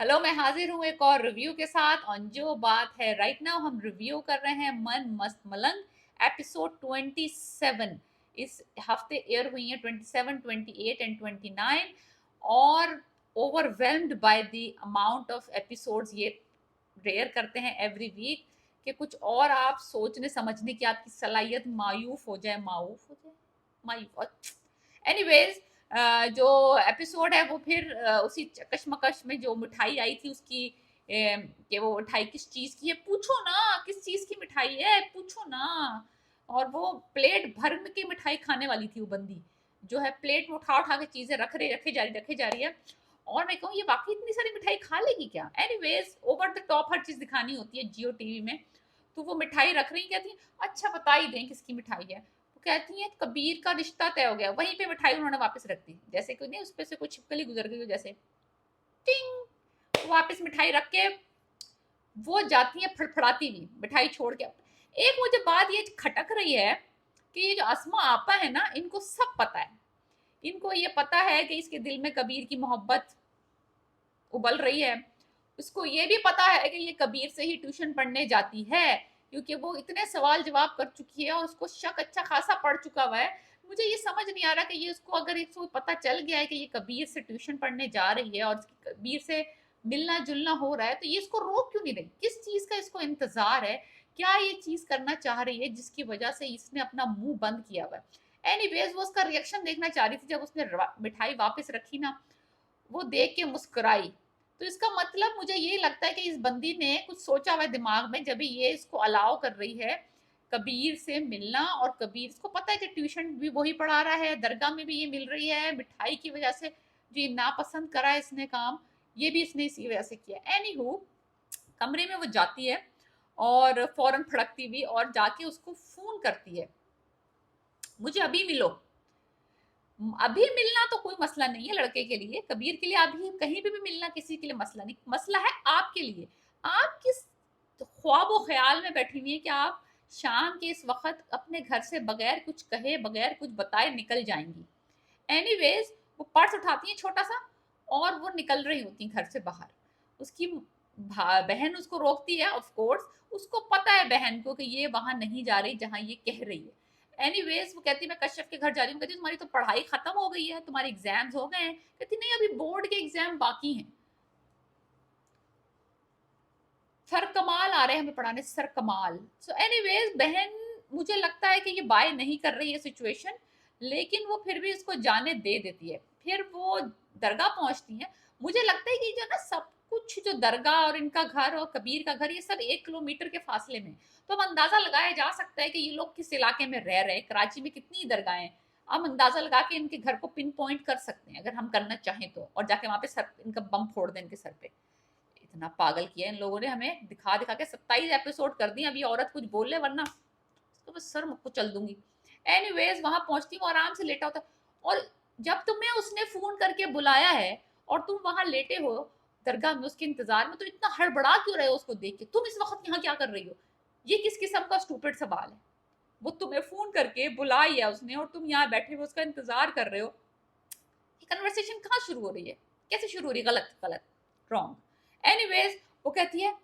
Hello, मैं हाजिर हूँ एक और रिव्यू के साथ। और जो बात है राइट नाउ हम रिव्यू कर रहे हैं मन मस्त मलंग एपिसोड 27। इस हफ्ते एयर हुई है 27, 28 एंड 29। और overwhelmed by the amount of episodes ये रेयर करते हैं एवरी वीक कि कुछ और आप सोचने समझने की आपकी सलाहियत मायूफ हो जाए, मायूफ हो जाए, मायूफ। एनीवेज, जो एपिसोड है वो फिर उसी कशमकश में जो मिठाई आई थी उसकी, कि वो मिठाई किस चीज की है, पूछो ना किस चीज की मिठाई है, पूछो ना। और वो प्लेट भर के मिठाई खाने वाली थी, वो बंदी जो है प्लेट में उठा उठा के चीजें रखे जा रही है। और मैं कहूँ ये वाकई इतनी सारी मिठाई खा लेगी क्या? एनीवेज, ओवर द टॉप हर चीज दिखानी होती है जियो टीवी में। तो वो मिठाई रख रही, कहती अच्छा बता ही दें किसकी मिठाई है। कहती हैं कबीर का रिश्ता तय हो गया। वहीं पे मिठाई उन्होंने वापस रख दी, जैसे कि नहीं उस पे से कुछ छिपकली गुजर गई हो जैसे। टिंग, वापस मिठाई रख के वो जाती है फड़फड़ाती हुई मिठाई छोड़ के। एक मुझे बात ये खटक रही है कि ये जो अस्मा आपा है ना, इनको सब पता है। इनको ये पता है कि इसके दिल में कबीर की मोहब्बत उबल रही है। उसको ये भी पता है कि ये कबीर से ही ट्यूशन पढ़ने जाती है, क्योंकि वो इतने सवाल जवाब कर चुकी है और उसको शक अच्छा खासा पड़ चुका हुआ है। मुझे ये समझ नहीं आ रहा कि ये उसको अगर इसको पता चल गया है कि ये कबीर से ट्यूशन पढ़ने जा रही है और कबीर से मिलना जुलना हो रहा है, तो ये इसको रोक क्यों नहीं रही? किस चीज का इसको इंतजार है? क्या ये चीज करना चाह रही है जिसकी वजह से इसने अपना मुंह बंद किया हुआ है? एनीवेज, वो उसका रिएक्शन देखना चाह रही थी जब उसने मिठाई वापस रखी ना, वो देख के मुस्कुराई। तो इसका मतलब मुझे ये लगता है कि इस बंदी ने कुछ सोचा हुआ है दिमाग में, जब ये इसको अलाउ कर रही है कबीर से मिलना। और कबीर इसको पता है कि ट्यूशन भी वही पढ़ा रहा है, दरगाह में भी ये मिल रही है, मिठाई की वजह से जो ये नापसंद करा है इसने काम, ये भी इसने इसी वजह से किया। एनी, कमरे में वो जाती है और फौरन फड़कती हुई और जाके उसको फोन करती है, मुझे अभी मिलो। अभी मिलना तो कोई मसला नहीं है लड़के के लिए, कबीर के लिए अभी कहीं भी मिलना किसी के लिए मसला नहीं, मसला है आपके लिए। आप किस ख्वाब ख्याल में बैठी हुई है कि आप शाम के इस वक्त अपने घर से बगैर कुछ कहे बगैर कुछ बताए निकल जाएंगी। एनीवेज, वो पर्स उठाती है छोटा सा और वो निकल रही होती है घर से बाहर। उसकी बहन उसको रोकती है, ऑफ कोर्स उसको पता है बहन को कि ये वहां नहीं जा रही जहां ये कह रही है। एनीवेज, वो कहती मैं कश्यप के घर जा रही हूँ। कहती तुम्हारी तो पढ़ाई खत्म हो गई है, तुम्हारे एग्जाम्स हो गए हैं। कहती नहीं, अभी बोर्ड के एग्जाम बाकी हैं। सर कमाल आ रहे हैं हमें पढ़ाने, सर कमाल। सो एनीवेज, बहन मुझे लगता है कि ये बाय नहीं कर रही है सिचुएशन, लेकिन वो फिर भी इसको जाने दे देती है। फिर वो दरगाह पहुंचती है। मुझे लगता है कि जो ना सब कुछ, जो दरगाह और इनका घर और कबीर का घर, ये सब 1 किलोमीटर के फासले में। तो अब अंदाजा लगाया जा सकता है कि ये लोग किस इलाके में रह रहे हैं। कराची में कितनी दरगाहें, हम अंदाजा लगा के इनके घर को पिन पॉइंट कर सकते हैं अगर हम करना चाहें तो, और जाके वहां पे सर इनका बम फोड़ दें इनके सर पे। इतना पागल किया इन लोगों ने, हमें दिखा दिखा के 27 एपिसोड कर दिए। अभी औरत कुछ बोले वरना तो बस सर मुझको चल दूंगी। एनीवेज, वहां पहुंचती हूँ, आराम से लेटा होता है। और जब तुम्हें उसने फोन करके बुलाया है और तुम वहां लेटे हो दरगाह में उसके इंतजार में, तो इतना हड़बड़ा क्यों रहे हो उसको देख के? तुम इस वक्त यहाँ क्या कर रही हो? ये किस किस्म का स्टूपिड सवाल है? वो तुम्हें फोन करके बुलाई है उसने और तुम यहाँ बैठे हुए उसका इंतजार कर रहे हो। ये कन्वर्सेशन कहाँ शुरू हो रही है? कैसे शुरू हो रही है? गलत गलत, रॉन्ग। एनीवेज, वो कहती है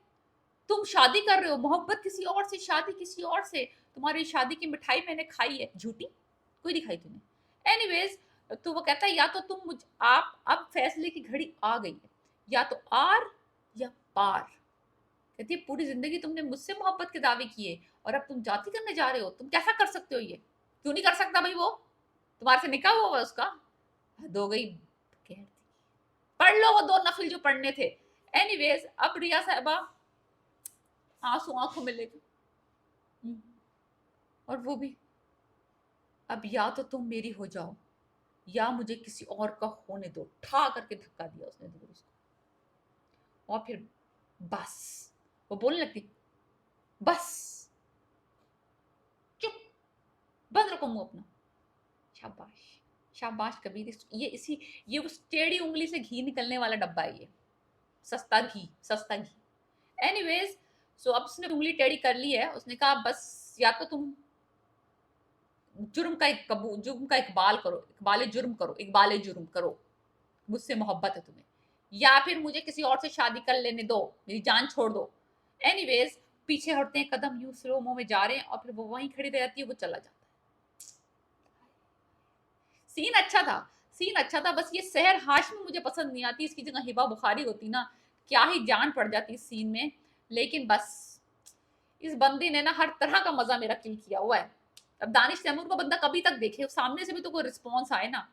तुम शादी कर रहे हो, मोहब्बत किसी और से, शादी किसी और से। तुम्हारी शादी की मिठाई मैंने खाई है, झूठी कोई दिखाई तूने? एनीवेज, तो वो कहता है या तो तुम मुझ आप अब फैसले की घड़ी आ गई है, या तो आर या पार। कहती है पूरी जिंदगी तुमने मुझसे मोहब्बत के दावे किए और अब तुम जाति करने जा रहे हो, तुम कैसा कर सकते हो? ये क्यों नहीं कर सकता भाई? वो तुम्हारे से निकाह हुआ उसका, हद हो गई। कहती पढ़ लो वो 2 नफिल जो पढ़ने थे। एनीवेज, अब रिया साहबा आंसू आंखों में लेके, और वो भी अब या तो तुम मेरी हो जाओ या मुझे किसी और का होने दो। ठा करके धक्का दिया उसने दूर उसको। और फिर बस वो बोलने लगती, बस चुप, बंद रखो मुंह अपना। शाबाश, शाबाश कबीर। ये इसी, ये उस टेढ़ी उंगली से घी निकलने वाला डब्बा है ये, सस्ता घी, सस्ता घी। एनीवेज, सो अब उसने उंगली टेढ़ी कर ली है। उसने कहा बस या तो तुम जुर्म का इकबाल करो, इकबाल जुर्म करो, इकबाल जुर्म करो, मुझसे मोहब्बत है तुम्हें, या फिर मुझे किसी और से शादी कर लेने दो, मेरी जान छोड़ दो। एनीवेज, पीछे हटते हैं, कदम यूं स्लो मो में जा रहे हैं और फिर वो वहीं खड़ी रह जाती है, वो चला जाता है। सीन अच्छा था, सीन अच्छा था, बस ये सहर हाशमी मुझे पसंद नहीं आती, इसकी जगह हिबा बुखारी होती ना, क्या ही जान पड़ जाती इस सीन में। लेकिन बस इस बंदी ने ना हर तरह का मजा मेरा किल किया हुआ है। अब दानिश तैमूर को बंदा कभी तक देखे, सामने से भी तो कोई रिस्पॉन्स आए ना।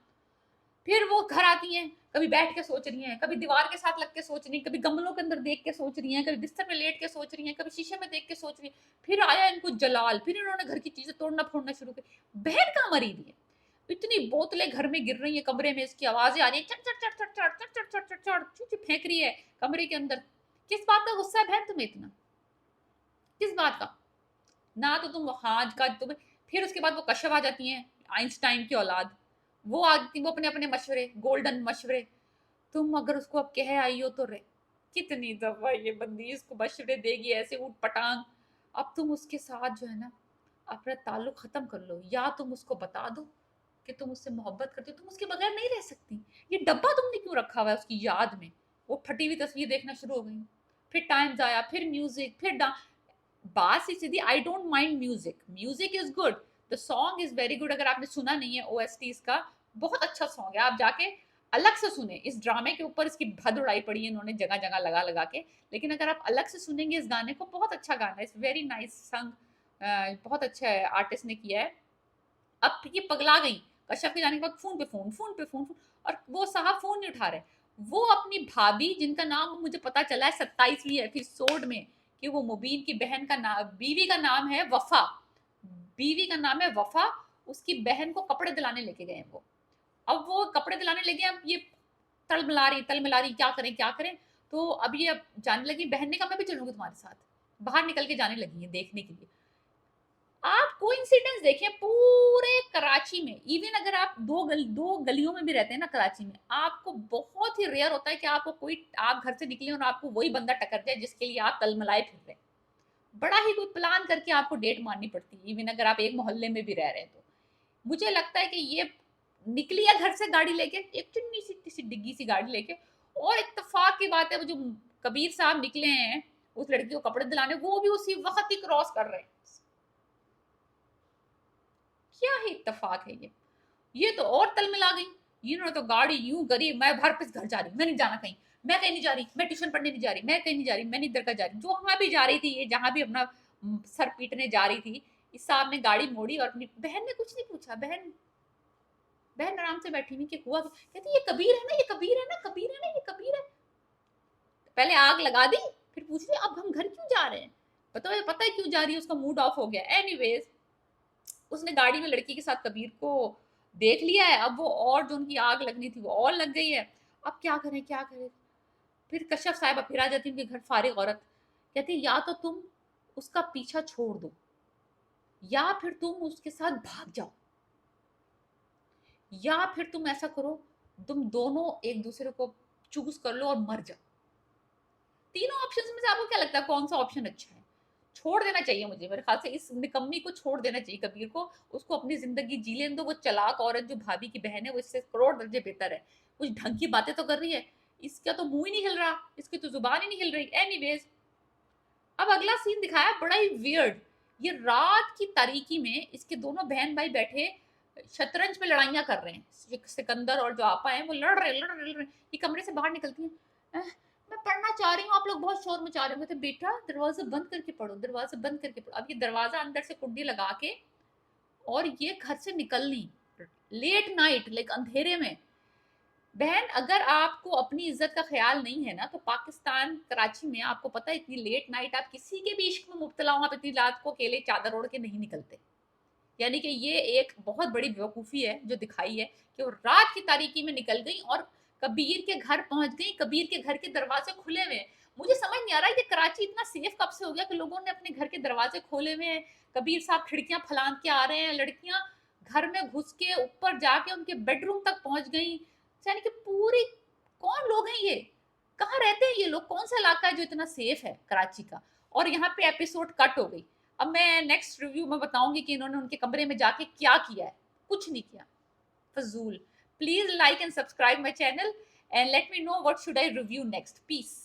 फिर वो घर आती हैं, कभी बैठ के सोच रही हैं, कभी दीवार के साथ लग के सोच रही हैं, कभी गमलों के अंदर देख के सोच रही हैं, कभी बिस्तर में लेट के सोच रही हैं, कभी शीशे में देख के सोच रही हैं। फिर आया इनको जलाल, फिर इन्होंने घर की चीजें तोड़ना फोड़ना शुरू कर। बहन कहाँ मरी हुई है, इतनी बोतलें घर में गिर रही है, कमरे में इसकी आवाजें आ रही है, चट चट चट चट चट चट चट चट चट चट फेंक रही है कमरे के अंदर। किस बात का गुस्सा है बहन तुम्हें इतना, किस बात का? ना तो तुम हाज का तुम्हें। फिर उसके बाद वो कश्यप आ जाती हैं, आइंस्टाइन की औलाद, वो आती, वो अपने अपने मशवरे, गोल्डन मशवरे। तुम अगर उसको अब कह आई हो तो रे, कितनी दफा ये बंदी इसको मशवरे देगी ऐसे ऊट पटांग। अब तुम उसके साथ जो है ना अपना ताल्लुक खत्म कर लो, या तुम उसको बता दो कि तुम उससे मोहब्बत करती हो, तुम उसके बगैर नहीं रह सकती। ये डब्बा तुमने क्यों रखा हुआ है उसकी याद में? वो फटी हुई तस्वीर देखना शुरू हो गई। फिर टाइम आया, फिर म्यूजिक, फिर बात सी सीधी, I don't mind music, music is good, the song is very good. अगर आपने सुना नहीं है ओएसटी इसका, बहुत अच्छा सॉन्ग है, आप जाके अलग से सुने। इस ड्रामे के ऊपर इसकी भद उड़ाई पड़ी है इन्होंने जगह जगह लगा लगा के, लेकिन अगर आप अलग से सुनेंगे इस गाने को, बहुत अच्छा गाना है, इट्स वेरी नाइस सॉन्ग, बहुत अच्छा है, आर्टिस्ट ने किया है। अब ये पगला गई, कश्यप के जाने के बाद फोन पे फोन, फोन पे फोन, और वो साहब फोन नहीं उठा रहे। वो अपनी भाभी, जिनका नाम मुझे पता चला है 27वीं एपिसोड में कि वो मुबीन की बहन का नाम, बीवी का नाम है वफा, बीवी का नाम है वफा, उसकी बहन को कपड़े दिलाने लेके गए वो। अब वो कपड़े दिलाने लगे, अब ये तल मिला रही क्या करें क्या करें। तो अब ये अब जाने लगी, बहन ने कहा मैं भी चलूंगी तुम्हारे साथ, बाहर निकल के जाने लगी है देखने के लिए। आप कोइंसिडेंस देखें, पूरे कराची में, इवन अगर आप दो गलियों में भी रहते हैं ना कराची में, आपको बहुत ही रेयर होता है कि आपको कोई, आप घर से निकले और आपको वही बंदा टकर जाए जिसके लिए आप तलमलाए फिर रहे हैं। बड़ा ही कोई प्लान करके आपको डेट मारनी पड़ती है, इवन अगर आप एक मोहल्ले में भी रह रहे हैं तो। मुझे लगता है कि ये निकली है घर से गाड़ी लेके, एक चुन्नी सी डिग्गी सी गाड़ी लेके, और इत्तेफाक की बात है वो जो कबीर साहब निकले हैं उस लड़की को कपड़े दिलाने, वो भी उसी वक्त ही क्रॉस कर रहे हैं। क्या ही इत्तेफाक है ये तो और तल मिला गई। इन्होंने तो गाड़ी यूं करी, मैं भर पिस घर जा रही, मैं नहीं जाना कहीं, मैं कहीं नहीं जा रही, मैं ट्यूशन पढ़ने नहीं जा रही, मैं कहीं नहीं जा रही, मैं नहीं इधर का जा रही, जो वहां भी जा रही थी, ये जहां भी अपना सर पीटने जा रही थी, इस साहब ने गाड़ी मोड़ी और अपनी बहन ने कुछ नहीं पूछा। बहन बहन आराम से बैठी हुई कि हुआ, कहती ये कबीर है ना, ये कबीर है ना, कबीर है ना, ये कबीर है। पहले आग लगा दी, फिर पूछ रही अब हम घर क्यों जा रहे हैं, पता है क्यों जा रही है, उसका मूड ऑफ हो गया। एनीवेज, उसने गाड़ी में लड़की के साथ कबीर को देख लिया है, अब वो और जो उनकी आग लगनी थी वो और लग गई है। अब क्या करें क्या करें। फिर कश्यप साहिबा फिर आ जाती उनके घर, फारिग औरत, कहती या तो तुम उसका पीछा छोड़ दो, या फिर तुम उसके साथ भाग जाओ, या फिर तुम ऐसा करो, तुम दोनों एक दूसरे को चूज कर लो और मर जाओ। तीनों ऑप्शन में से आपको क्या लगता है कौन सा ऑप्शन अच्छा है? छोड़ देना चाहिए, मुझे मेरे ख्याल से इस निकम्मी को छोड़ देना चाहिए कबीर को, उसको अपनी जिंदगी जी लेने दो। वो चालाक औरत जो भाभी की बहन है वो इससे करोड़ दर्जे बेहतर है, कुछ ढंग की बातें तो कर रही है, इसका तो मुंह ही नहीं हिल रहा, इसकी तो जुबान ही नहीं हिल रही। एनीवेज, अब अगला सीन दिखाया बड़ा ही वियर्ड। ये रात की तारीकी में इसके दोनों बहन भाई बैठे शतरंज में लड़ाइयां कर रहे हैं, सिकंदर और जो आपा है वो लड़ रहे। ये कमरे से बाहर निकलती है, मैं पढ़ना चाह रही हूँ, आप लोग बहुत शोर मचा रहे हो। तो बेटा दरवाजा बंद करके पढ़ो, दरवाजा बंद करके पढ़ो। अब ये दरवाजा अंदर से कुंडी लगा के और ये घर से निकलनी लेट नाइट, लाइक अंधेरे में। बहन अगर आपको अपनी इज्जत का ख्याल नहीं है ना, तो पाकिस्तान कराची में आपको पता है इतनी लेट नाइट आप किसी के भी इश्क में मुब्तला हो, आप इतनी रात को अकेले चादर ओढ़ के नहीं निकलते। यानी कि ये एक बहुत बड़ी बेवकूफ़ी है जो दिखाई है कि वो रात की तारीकी में निकल गई और कबीर के घर पहुंच गई। कबीर के घर के दरवाजे खुले हुए हैं। मुझे समझ नहीं आ रहा है ये कराची इतना सेफ कब से हो गया कि लोगों ने अपने घर के दरवाजे खोले हुए हैं। कबीर साहब खिड़कियां फलांग के आ रहे हैं, लड़कियां घर में घुस के ऊपर जाके उनके बेडरूम तक पहुंच गई। यानी कि पूरी, कौन लोग हैं ये, कहाँ रहते हैं ये लोग, कौन सा इलाका है जो इतना सेफ है कराची का। और यहाँ पे एपिसोड कट हो गई। अब मैं नेक्स्ट रिव्यू में बताऊंगी कि इन्होंने उनके कमरे में जाके क्या किया है। कुछ नहीं किया, फजूल। Please like and subscribe my channel and let me know what should I review next. Peace.